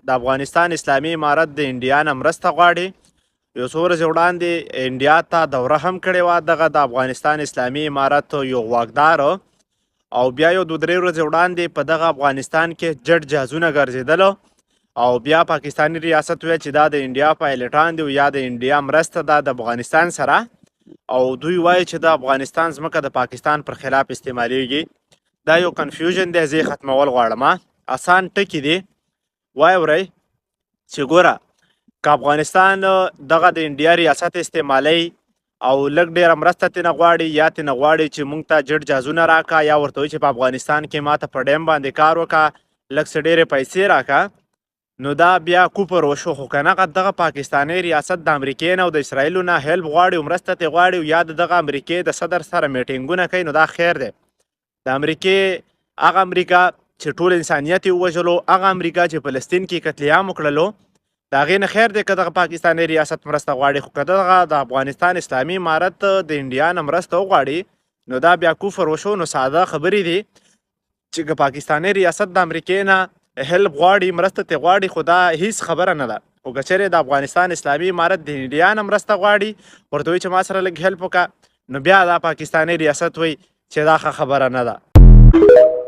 د افغانستان اسلامي امارت د انډیا نه مرسته غواړي. یو څو ورځې وړاندې انډیا ته دوره هم کړې وه دغه د افغانستان اسلامي امارت یو واکدار، او بیا یو 2-3 ورځې وړاندې په دغه افغانستان کې جټ جهازونه ګرځېدلو، او بیا پاکستاني ریاست ویل چې دا د انډیا پایلټان دي او یا د انډیا مرسته ده د افغانستان سره، او دوی وایي چې د افغانستان ځمکه د پاکستان پر خلاف استعمالیږي. دا یو کنفیوژن دی، زه یې ختمول غواړم. اسان ټکي دي، وایي ورئ چې ګوره که افغانستان دغه د انډیا ریاست استعمالی او لږ ډېره مرسته ترېنه غواړي یا ترېنه غواړي چې موږ ته جټ جهازونه راکړه، یا ورته وایي چې په افغانستان کې ماته په ډیم باندې کار وکړه، لږ څه ډېرې پیسې راکړه، نو دا بیا کوپر وشو. خو که نه دغه پاکستاني ریاست د امریکې نه او د اسرائیلو نه هیلپ غواړي او مرسته ترې غواړي او یا د دغه امریکې د صدر سره میټینګونه کوي، نو دا خیر دی. د امریکې هغه امریکا چې ټول انسانیت یې ووژلو، هغه امریکا چې فلسطین کې قتل عام وکړلو، د هغې نه خیر دی که دغه پاکستاني ریاست مرسته غواړي. خو که دغه د افغانستان اسلامي امارت د انډیا نه مرسته وغواړي، نو دا بیا کفر وشو. نو ساده خبرې دي چې که پاکستاني ریاست د امریکې نه هیلپ غواړي، مرسته ترې غواړي، خو دا هیڅ خبره نه ده. خو که چېرې د افغانستان اسلامي امارت د انډیا نه مرسته غواړي، ورته وایي چې ما سره لږ هیلپ وکړه، نو بیا دا پاکستاني ریاست وایي چې دا ښه خبره نه ده.